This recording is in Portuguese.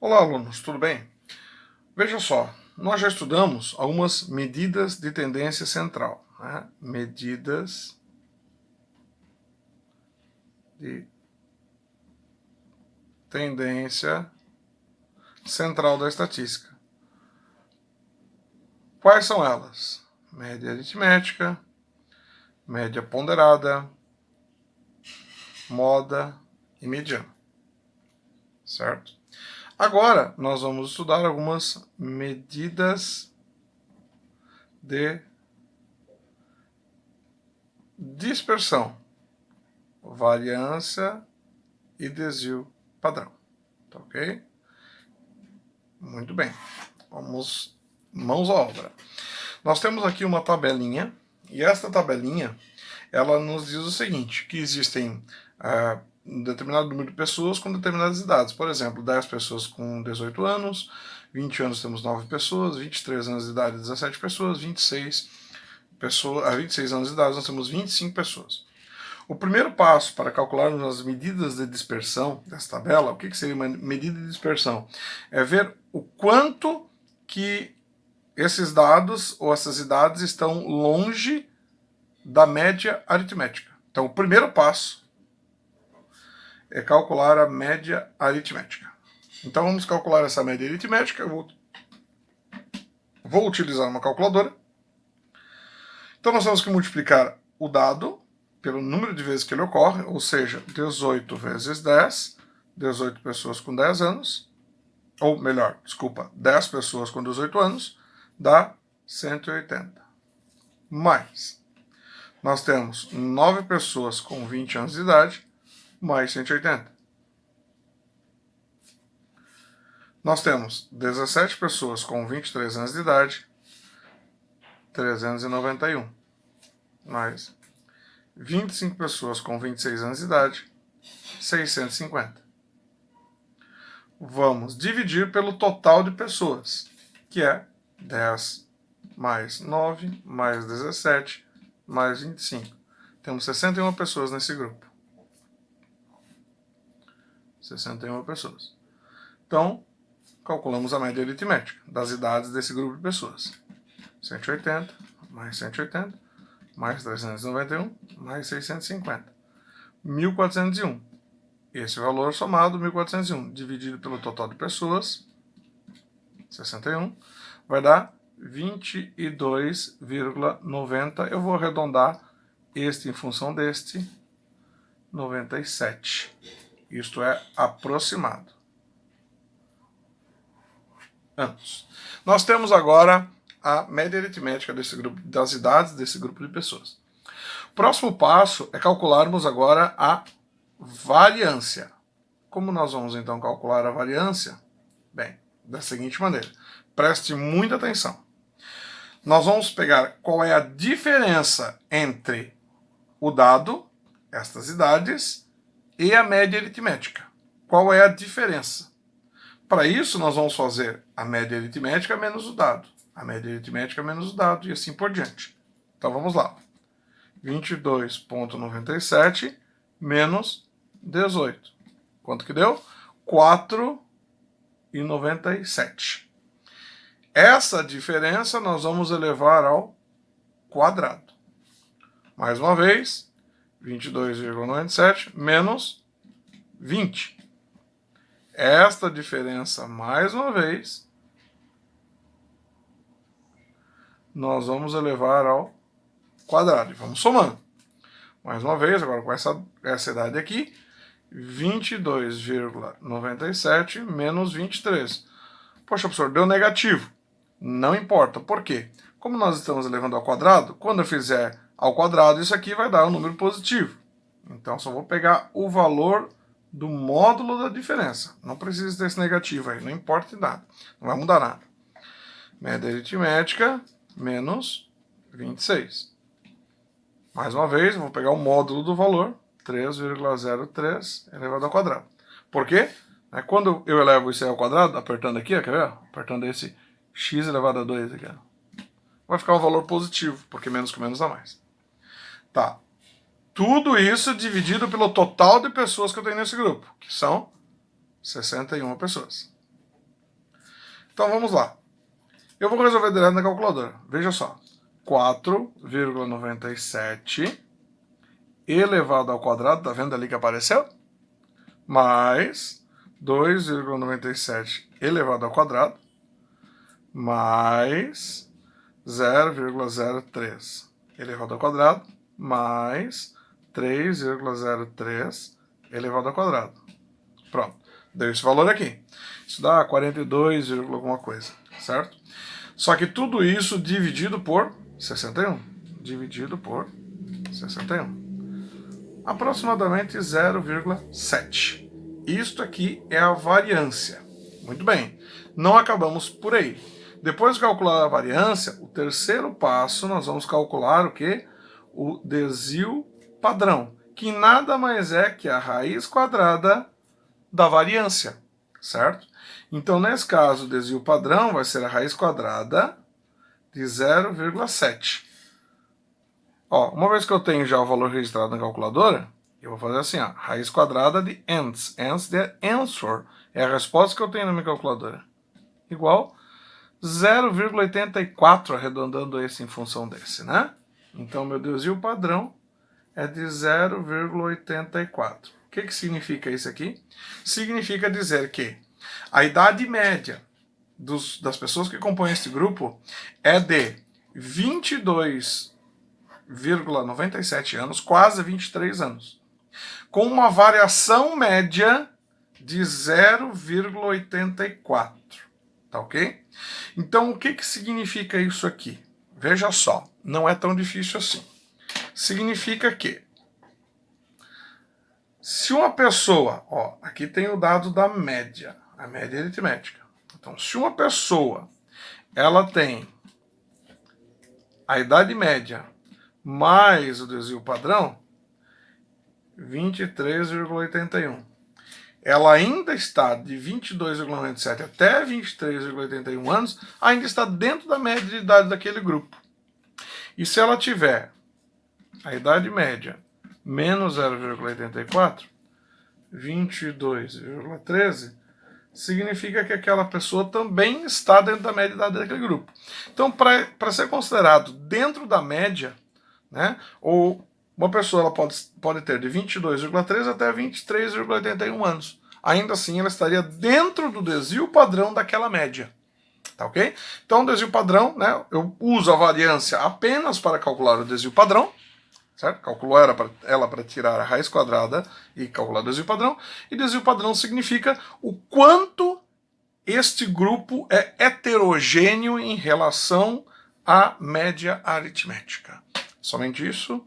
Olá, alunos, tudo bem? Veja só, nós já estudamos algumas medidas de tendência central, né? Medidas de tendência central da estatística. Quais são elas? Média aritmética, média ponderada, moda e mediana, certo? Agora, nós vamos estudar algumas medidas de dispersão, variância e desvio padrão, tá ok? Muito bem, vamos mãos à obra. Nós temos aqui uma tabelinha, e esta tabelinha, ela nos diz o seguinte, que existem um determinado número de pessoas com determinadas idades. Por exemplo, 10 pessoas com 18 anos, 20 anos temos 9 pessoas, 23 anos de idade 17 pessoas, 26 anos de idade nós temos 25 pessoas. O primeiro passo para calcularmos as medidas de dispersão dessa tabela, o que seria uma medida de dispersão? É ver o quanto que esses dados ou essas idades estão longe da média aritmética. Então, o primeiro passo é calcular a média aritmética. Então, vamos calcular essa média aritmética. Eu vou utilizar uma calculadora. Então, nós temos que multiplicar o dado pelo número de vezes que ele ocorre, ou seja, 18 vezes 10, 18 pessoas com 10 anos, ou melhor, desculpa, 10 pessoas com 18 anos, dá 180. Mais, nós temos 9 pessoas com 20 anos de idade, mais 180. Nós temos 17 pessoas com 23 anos de idade, 391. Mais 25 pessoas com 26 anos de idade, 650. Vamos dividir pelo total de pessoas, que é 10 mais 9 mais 17 mais 25. Temos 61 pessoas nesse grupo. 61 pessoas. Então, calculamos a média aritmética das idades desse grupo de pessoas. 180 mais 180 mais 391 mais 650. 1401. Esse valor somado, 1401, dividido pelo total de pessoas, 61, vai dar 22,90. Eu vou arredondar este em função deste, 97. Isto é aproximado. Anos. Nós temos agora a média aritmética desse grupo, das idades desse grupo de pessoas. O próximo passo é calcularmos agora a variância. Como nós vamos então calcular a variância? Bem, da seguinte maneira. Preste muita atenção. Nós vamos pegar qual é a diferença entre o dado, estas idades, e a média aritmética. Qual é a diferença? Para isso, nós vamos fazer a média aritmética menos o dado. A média aritmética menos o dado e assim por diante. Então vamos lá. 22,97 menos 18. Quanto que deu? 4,97. Essa diferença nós vamos elevar ao quadrado. Mais uma vez, 22,97 menos 20. Esta diferença, mais uma vez, nós vamos elevar ao quadrado. E vamos somando. Mais uma vez, agora com essa idade aqui, 22,97 menos 23. Poxa, professor, deu negativo. Não importa. Por quê? Como nós estamos elevando ao quadrado, quando eu fizer ao quadrado, isso aqui vai dar um número positivo. Então, só vou pegar o valor do módulo da diferença. Não precisa desse negativo aí, não importa nada. Não vai mudar nada. Média aritmética menos 26. Mais uma vez, eu vou pegar o módulo do valor, 3,03 elevado ao quadrado. Por quê? Quando eu elevo isso aí ao quadrado, apertando aqui, quer ver? Apertando esse x elevado a 2 aqui, vai ficar um valor positivo, porque menos com menos dá mais. Tá. Tudo isso dividido pelo total de pessoas que eu tenho nesse grupo, que são 61 pessoas. Então vamos lá. Eu vou resolver direto na calculadora. Veja só. 4,97 elevado ao quadrado, tá vendo ali que apareceu? Mais 2,97 elevado ao quadrado, mais 0,03 elevado ao quadrado, mais 3,03 elevado ao quadrado. Pronto, deu esse valor aqui. Isso dá 42, alguma coisa, certo? Só que tudo isso dividido por 61. Dividido por 61. Aproximadamente 0,7. Isto aqui é a variância. Muito bem, não acabamos por aí. Depois de calcular a variância, o terceiro passo nós vamos calcular o quê? O desvio padrão, que nada mais é que a raiz quadrada da variância, certo? Então, nesse caso, o desvio padrão vai ser a raiz quadrada de 0,7. Ó, uma vez que eu tenho já o valor registrado na calculadora, eu vou fazer assim, ó, raiz quadrada de ans. Ans de answer. É a resposta que eu tenho na minha calculadora. Igual 0,84, arredondando esse em função desse, né? Então, meu desvio padrão é de 0,84. O que significa isso aqui? Significa dizer que a idade média das pessoas que compõem este grupo é de 22,97 anos, quase 23 anos, com uma variação média de 0,84. Tá ok? Então, o que significa isso aqui? Veja só, não é tão difícil assim. Significa que, se uma pessoa, ó, aqui tem o dado da média, a média aritmética. Então, se uma pessoa, ela tem a idade média mais o desvio padrão, 23,81. Ela ainda está de 22,97 até 23,81 anos, ainda está dentro da média de idade daquele grupo. E se ela tiver a idade média menos 0,84, 22,13, significa que aquela pessoa também está dentro da média de idade daquele grupo. Então, para ser considerado dentro da média, né, ou uma pessoa ela pode ter de 22,3 até 23,81 anos. Ainda assim, ela estaria dentro do desvio padrão daquela média. Tá ok? Então, o desvio padrão, né, eu uso a variância apenas para calcular o desvio padrão, certo? Calculo ela para tirar a raiz quadrada e calcular o desvio padrão. E desvio padrão significa o quanto este grupo é heterogêneo em relação à média aritmética. Somente isso.